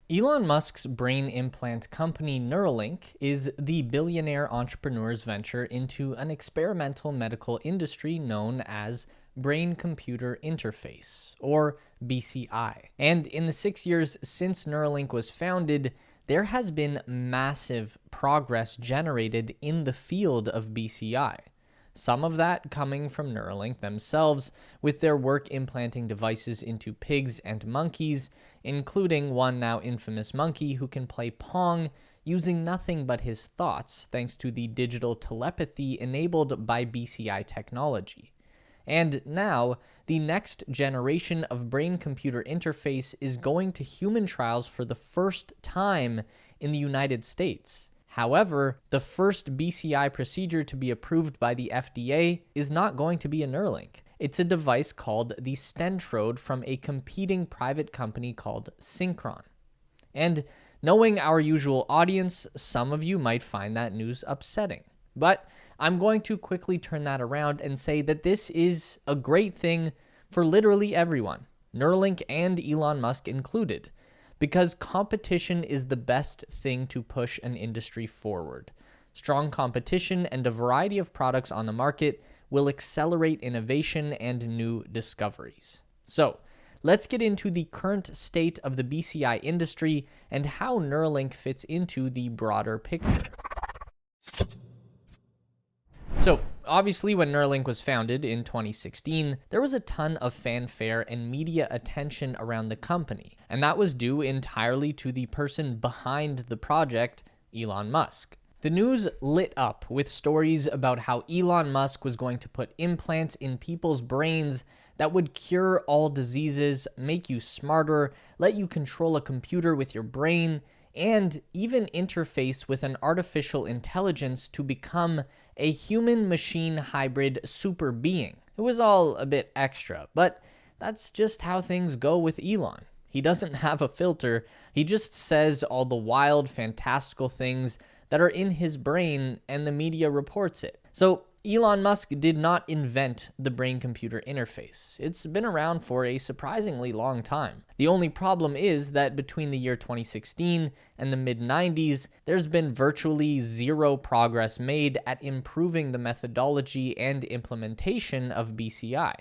Elon Musk's brain implant company Neuralink is the billionaire entrepreneur's venture into an experimental medical industry known as brain-computer interface, or BCI. And in the 6 years since Neuralink was founded, there has been massive progress generated in the field of BCI. Some of that coming from Neuralink themselves, with their work implanting devices into pigs and monkeys, including one now infamous monkey who can play Pong using nothing but his thoughts thanks to the digital telepathy enabled by BCI technology. And now, the next generation of brain-computer interface is going to human trials for the first time in the United States. However, the first BCI procedure to be approved by the FDA is not going to be a Neuralink. It's a device called the Stentrode from a competing private company called Synchron. And knowing our usual audience, some of you might find that news upsetting. But I'm going to quickly turn that around and say that this is a great thing for literally everyone, Neuralink and Elon Musk included, because competition is the best thing to push an industry forward. Strong competition and a variety of products on the market will accelerate innovation and new discoveries. So, let's get into the current state of the BCI industry and how Neuralink fits into the broader picture. So, obviously, when Neuralink was founded in 2016, there was a ton of fanfare and media attention around the company, and that was due entirely to the person behind the project, Elon Musk. The news lit up with stories about how Elon Musk was going to put implants in people's brains that would cure all diseases, make you smarter, let you control a computer with your brain, and even interface with an artificial intelligence to become a human-machine hybrid super being. It was all a bit extra, but that's just how things go with Elon. He doesn't have a filter, he just says all the wild, fantastical things that are in his brain and the media reports it. So Elon Musk did not invent the brain-computer interface. It's been around for a surprisingly long time. The only problem is that between the year 2016 and the mid-90s, there's been virtually zero progress made at improving the methodology and implementation of BCI.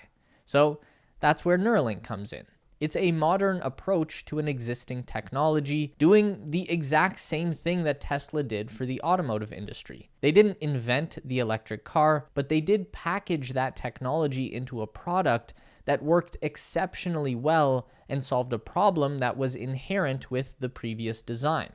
So that's where Neuralink comes in. It's a modern approach to an existing technology, doing the exact same thing that Tesla did for the automotive industry. They didn't invent the electric car, but they did package that technology into a product that worked exceptionally well and solved a problem that was inherent with the previous design.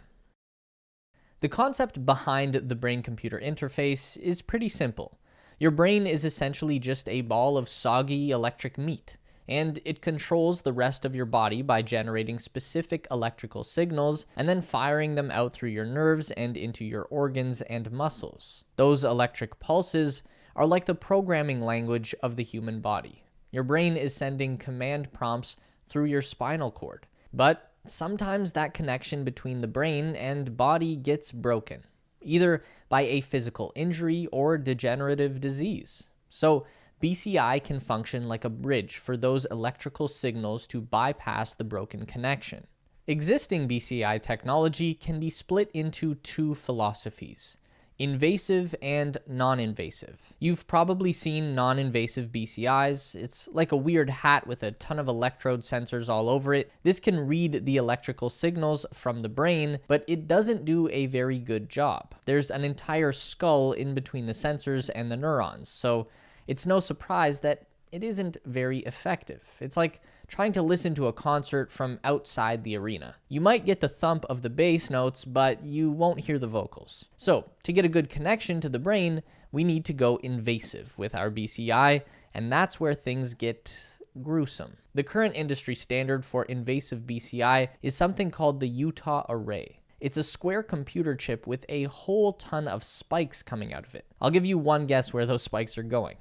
The concept behind the brain-computer interface is pretty simple. Your brain is essentially just a ball of soggy electric meat, and it controls the rest of your body by generating specific electrical signals and then firing them out through your nerves and into your organs and muscles. Those electric pulses are like the programming language of the human body. Your brain is sending command prompts through your spinal cord, but sometimes that connection between the brain and body gets broken, either by a physical injury or degenerative disease. So BCI can function like a bridge for those electrical signals to bypass the broken connection. Existing BCI technology can be split into two philosophies: invasive and non-invasive. You've probably seen non-invasive BCIs. It's like a weird hat with a ton of electrode sensors all over it. This can read the electrical signals from the brain, but it doesn't do a very good job. There's an entire skull in between the sensors and the neurons, so it's no surprise that it isn't very effective. It's like trying to listen to a concert from outside the arena. You might get the thump of the bass notes, but you won't hear the vocals. So, to get a good connection to the brain, we need to go invasive with our BCI, and that's where things get gruesome. The current industry standard for invasive BCI is something called the Utah array. It's a square computer chip with a whole ton of spikes coming out of it. I'll give you one guess where those spikes are going.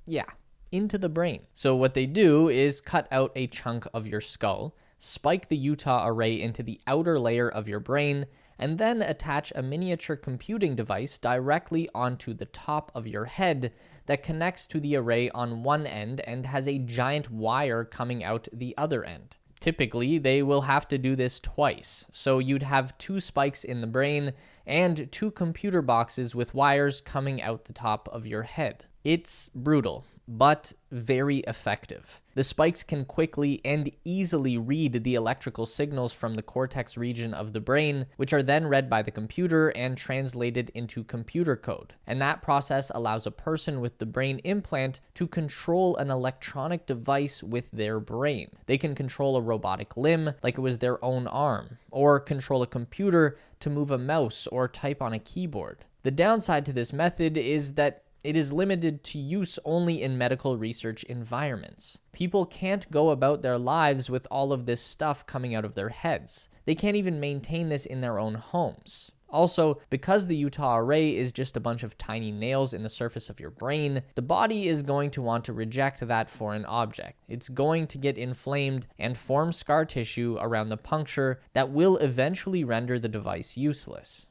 Yeah, into the brain. So what they do is cut out a chunk of your skull, spike the Utah array into the outer layer of your brain, and then attach a miniature computing device directly onto the top of your head that connects to the array on one end and has a giant wire coming out the other end. Typically, they will have to do this twice, so you'd have 2 spikes in the brain and 2 computer boxes with wires coming out the top of your head. It's brutal, but very effective. The spikes can quickly and easily read the electrical signals from the cortex region of the brain, which are then read by the computer and translated into computer code. And that process allows a person with the brain implant to control an electronic device with their brain. They can control a robotic limb like it was their own arm, or control a computer to move a mouse or type on a keyboard. The downside to this method is that it is limited to use only in medical research environments. People can't go about their lives with all of this stuff coming out of their heads. They can't even maintain this in their own homes. Also, because the Utah array is just a bunch of tiny nails in the surface of your brain, the body is going to want to reject that foreign object. It's going to get inflamed and form scar tissue around the puncture that will eventually render the device useless.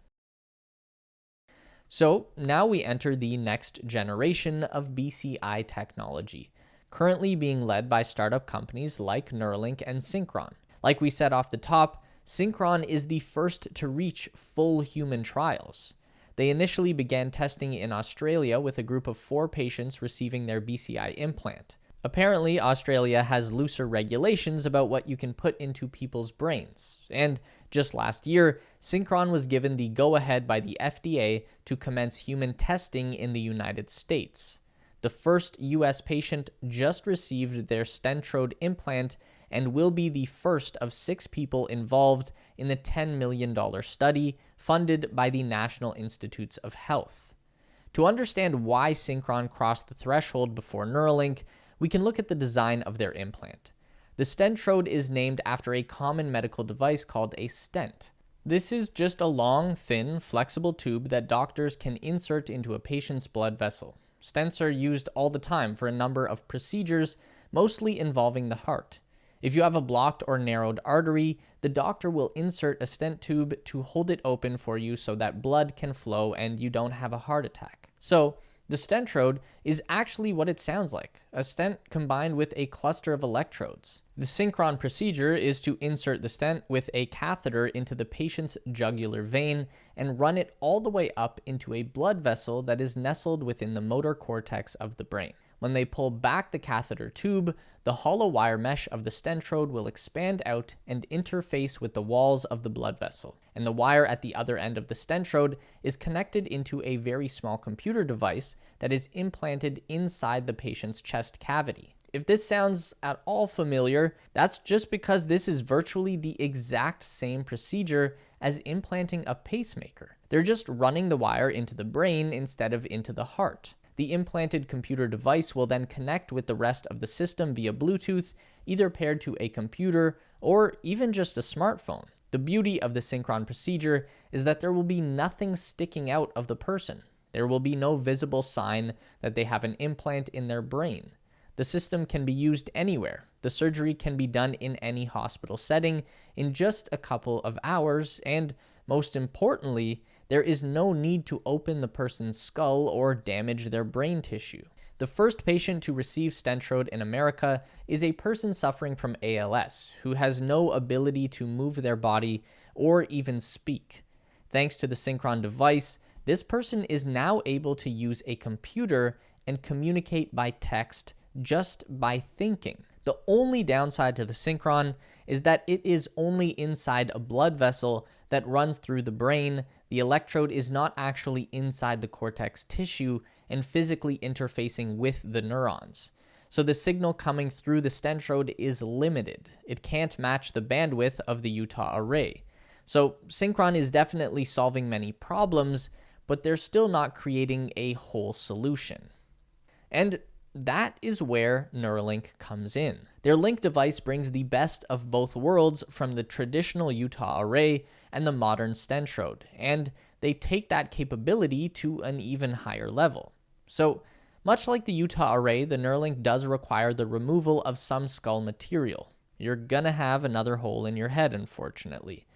So now we enter the next generation of BCI technology, currently being led by startup companies like Neuralink and Synchron. Like we said off the top, Synchron is the first to reach full human trials. They initially began testing in Australia with a group of 4 patients receiving their BCI implant. Apparently, Australia has looser regulations about what you can put into people's brains. And just last year, Synchron was given the go-ahead by the FDA to commence human testing in the United States. The first U.S. patient just received their Stentrode implant and will be the first of 6 people involved in the $10 million study funded by the National Institutes of Health. To understand why Synchron crossed the threshold before Neuralink, we can look at the design of their implant. The Stentrode is named after a common medical device called a stent. This is just a long, thin, flexible tube that doctors can insert into a patient's blood vessel. Stents are used all the time for a number of procedures, mostly involving the heart. If you have a blocked or narrowed artery, the doctor will insert a stent tube to hold it open for you so that blood can flow and you don't have a heart attack. So, the Stentrode is actually what it sounds like, a stent combined with a cluster of electrodes. The Synchron procedure is to insert the stent with a catheter into the patient's jugular vein and run it all the way up into a blood vessel that is nestled within the motor cortex of the brain. When they pull back the catheter tube, the hollow wire mesh of the Stentrode will expand out and interface with the walls of the blood vessel. And the wire at the other end of the Stentrode is connected into a very small computer device that is implanted inside the patient's chest cavity. If this sounds at all familiar, that's just because this is virtually the exact same procedure as implanting a pacemaker. They're just running the wire into the brain instead of into the heart. The implanted computer device will then connect with the rest of the system via Bluetooth, either paired to a computer or even just a smartphone. The beauty of the Synchron procedure is that there will be nothing sticking out of the person. There will be no visible sign that they have an implant in their brain. The system can be used anywhere. The surgery can be done in any hospital setting in just a couple of hours, and most importantly, there is no need to open the person's skull or damage their brain tissue. The first patient to receive Stentrode in America is a person suffering from ALS who has no ability to move their body or even speak. Thanks to the Synchron device, this person is now able to use a computer and communicate by text just by thinking. The only downside to the Synchron is that it is only inside a blood vessel that runs through the brain. The electrode is not actually inside the cortex tissue and physically interfacing with the neurons. So the signal coming through the Stentrode is limited. It can't match the bandwidth of the Utah array. So Synchron is definitely solving many problems, but they're still not creating a whole solution. And that is where Neuralink comes in. Their Link device brings the best of both worlds from the traditional Utah array and the modern Stentrode, and they take that capability to an even higher level. So, much like the Utah array, the Neuralink does require the removal of some skull material. You're gonna have another hole in your head, unfortunately.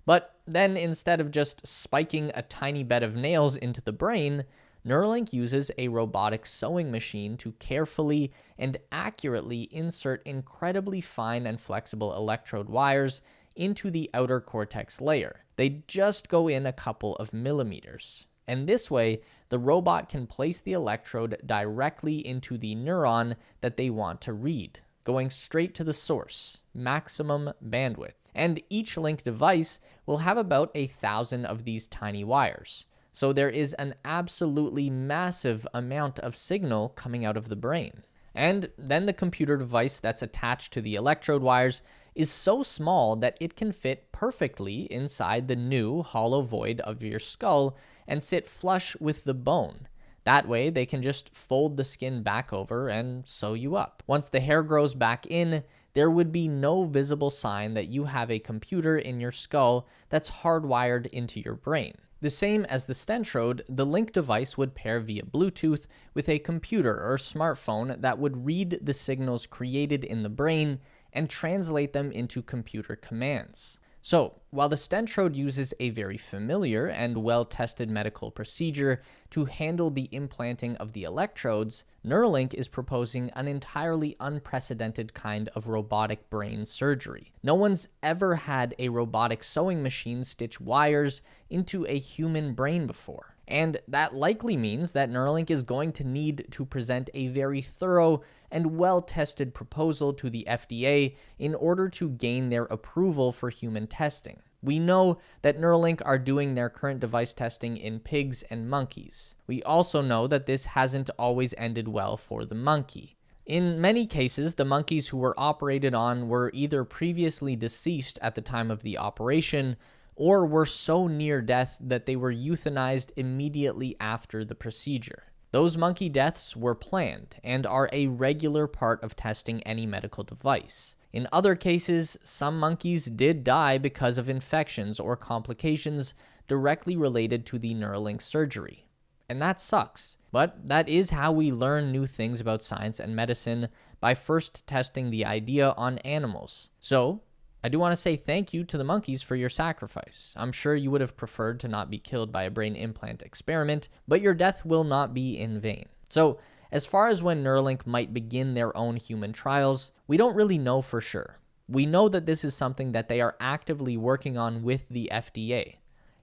But then instead of just spiking a tiny bed of nails into the brain, Neuralink uses a robotic sewing machine to carefully and accurately insert incredibly fine and flexible electrode wires into the outer cortex layer. They just go in a couple of millimeters. And this way, the robot can place the electrode directly into the neuron that they want to read, going straight to the source, maximum bandwidth. And each Link device will have about 1,000 of these tiny wires. So there is an absolutely massive amount of signal coming out of the brain. And then the computer device that's attached to the electrode wires is so small that it can fit perfectly inside the new hollow void of your skull and sit flush with the bone. That way, they can just fold the skin back over and sew you up. Once the hair grows back in, there would be no visible sign that you have a computer in your skull that's hardwired into your brain. The same as the Stentrode, the Link device would pair via Bluetooth with a computer or smartphone that would read the signals created in the brain and translate them into computer commands. So, while the Stentrode uses a very familiar and well-tested medical procedure to handle the implanting of the electrodes, Neuralink is proposing an entirely unprecedented kind of robotic brain surgery. No one's ever had a robotic sewing machine stitch wires into a human brain before. And that likely means that Neuralink is going to need to present a very thorough and well-tested proposal to the FDA in order to gain their approval for human testing. We know that Neuralink are doing their current device testing in pigs and monkeys. We also know that this hasn't always ended well for the monkey. In many cases, the monkeys who were operated on were either previously deceased at the time of the operation or were so near death that they were euthanized immediately after the procedure. Those monkey deaths were planned and are a regular part of testing any medical device. In other cases, some monkeys did die because of infections or complications directly related to the Neuralink surgery. And that sucks. But that is how we learn new things about science and medicine, by first testing the idea on animals. So, I do want to say thank you to the monkeys for your sacrifice. I'm sure you would have preferred to not be killed by a brain implant experiment, but your death will not be in vain. So, as far as when Neuralink might begin their own human trials, we don't really know for sure. We know that this is something that they are actively working on with the FDA.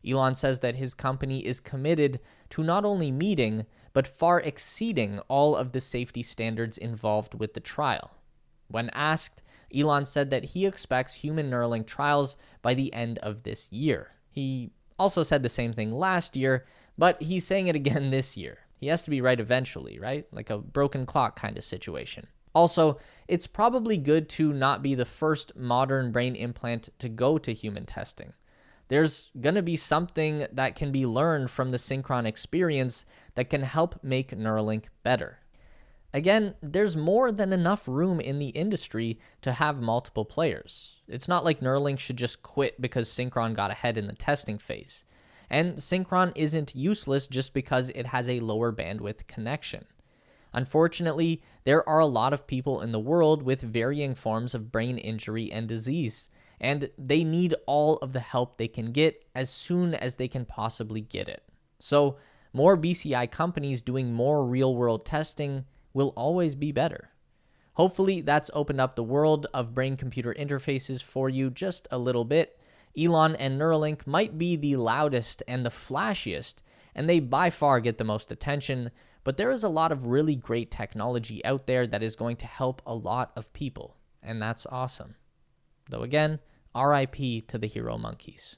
Elon says that his company is committed to not only meeting, but far exceeding all of the safety standards involved with the trial. When asked, Elon said that he expects human Neuralink trials by the end of this year. He also said the same thing last year, but he's saying it again this year. He has to be right eventually, right? Like a broken clock kind of situation. Also, it's probably good to not be the first modern brain implant to go to human testing. There's going to be something that can be learned from the Synchron experience that can help make Neuralink better. Again, there's more than enough room in the industry to have multiple players. It's not like Neuralink should just quit because Synchron got ahead in the testing phase. And Synchron isn't useless just because it has a lower bandwidth connection. Unfortunately, there are a lot of people in the world with varying forms of brain injury and disease, and they need all of the help they can get as soon as they can possibly get it. So, more BCI companies doing more real-world testing will always be better. Hopefully, that's opened up the world of brain-computer interfaces for you just a little bit. Elon and Neuralink might be the loudest and the flashiest, and they by far get the most attention, but there is a lot of really great technology out there that is going to help a lot of people, and that's awesome. Though again, RIP to the hero monkeys.